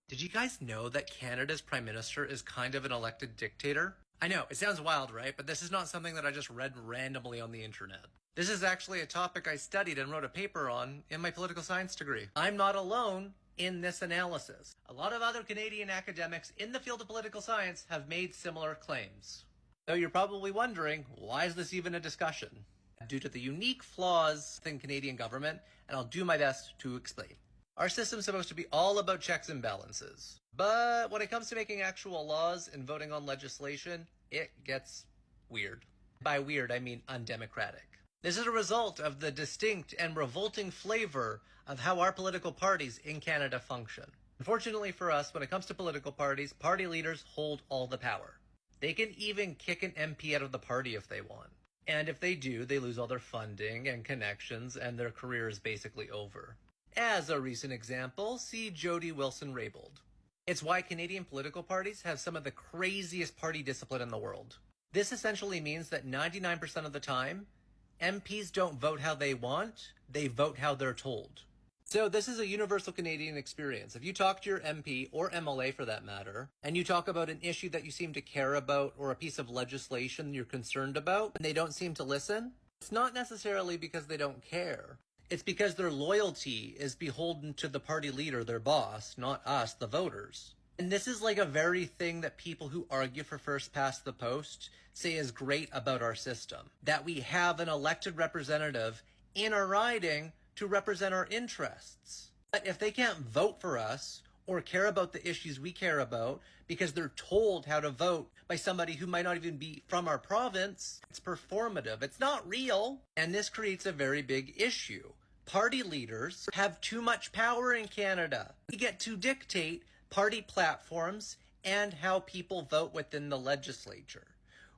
Did you guys know that Canada's Prime Minister is kind of an elected dictator? I know, it sounds wild, right? But this is not something that I just read randomly on the internet. This is actually a topic I studied and wrote a paper on in my political science degree. I'm not alone in this analysis. A lot of other Canadian academics in the field of political science have made similar claims. Though you're probably wondering, why is this even a discussion? Due to the unique flaws in Canadian government, and I'll do my best to explain. Our system's supposed to be all about checks and balances. But when it comes to making actual laws and voting on legislation, it gets weird. By weird, I mean undemocratic. This is a result of the distinct and revolting flavor of how our political parties in Canada function. Unfortunately for us, when it comes to political parties, party leaders hold all the power. They can even kick an MP out of the party if they want. And if they do, they lose all their funding and connections, and their career is basically over. As a recent example, see Jody Wilson-Raybould. It's why Canadian political parties have some of the craziest party discipline in the world. This essentially means that 99% of the time, MPs don't vote how they want, they vote how they're told. So this is a universal Canadian experience. If you talk to your MP, or MLA for that matter, and you talk about an issue that you seem to care about or a piece of legislation you're concerned about, and they don't seem to listen, it's not necessarily because they don't care. It's because their loyalty is beholden to the party leader, their boss, not us, the voters. And this is like a very thing that people who argue for first past the post say is great about our system. That we have an elected representative in a riding to represent our interests. But if they can't vote for us or care about the issues we care about because they're told how to vote by somebody who might not even be from our province, it's performative. It's not real. And this creates a very big issue. Party leaders have too much power in Canada. We get to dictate party platforms and how people vote within the legislature.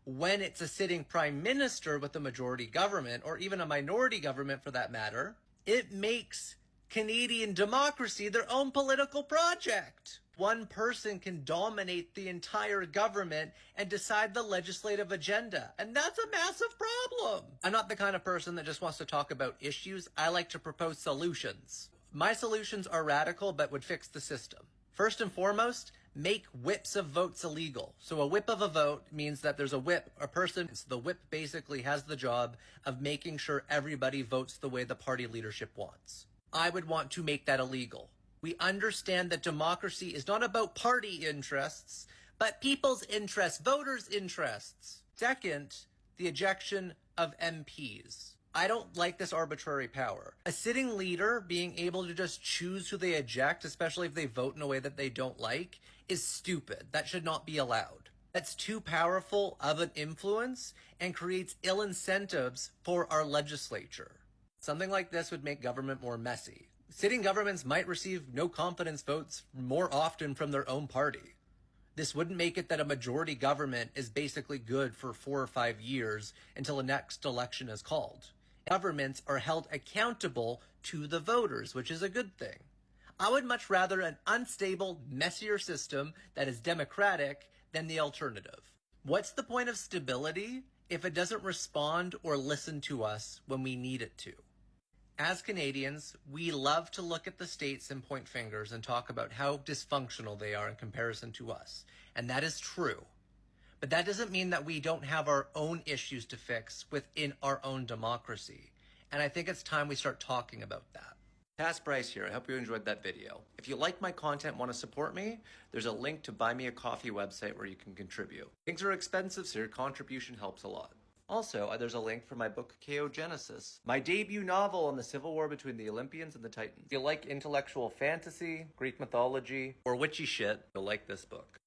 When it's a sitting prime minister with a majority government, or even a minority government for that matter, it makes Canadian democracy their own political project. One person can dominate the entire government and decide the legislative agenda. And that's a massive problem. I'm not the kind of person that just wants to talk about issues. I like to propose solutions. My solutions are radical, but would fix the system. First and foremost, make whips of votes illegal. So a whip of a vote means that there's a whip, a person, so the whip basically has the job of making sure everybody votes the way the party leadership wants. I would want to make that illegal. We understand that democracy is not about party interests, but people's interests, voters' interests. Second, the ejection of MPs. I don't like this arbitrary power. A sitting leader being able to just choose who they eject, especially if they vote in a way that they don't like, is stupid. That should not be allowed. That's too powerful of an influence and creates ill incentives for our legislature. Something like this would make government more messy. Sitting governments might receive no confidence votes more often from their own party. This wouldn't make it that a majority government is basically good for 4 or 5 years until the next election is called. Governments are held accountable to the voters, which is a good thing. I would much rather an unstable, messier system that is democratic than the alternative. What's the point of stability if it doesn't respond or listen to us when we need it to? As Canadians, we love to look at the states and point fingers and talk about how dysfunctional they are in comparison to us. And that is true. But that doesn't mean that we don't have our own issues to fix within our own democracy. And I think it's time we start talking about that. Cass Bryce here. I hope you enjoyed that video. If you like my content and want to support me, there's a link to Buy Me a Coffee website where you can contribute. Things are expensive, so your contribution helps a lot. Also, there's a link for my book, KO Genesis, my debut novel on the civil war between the Olympians and the Titans. If you like intellectual fantasy, Greek mythology, or witchy shit, you'll like this book.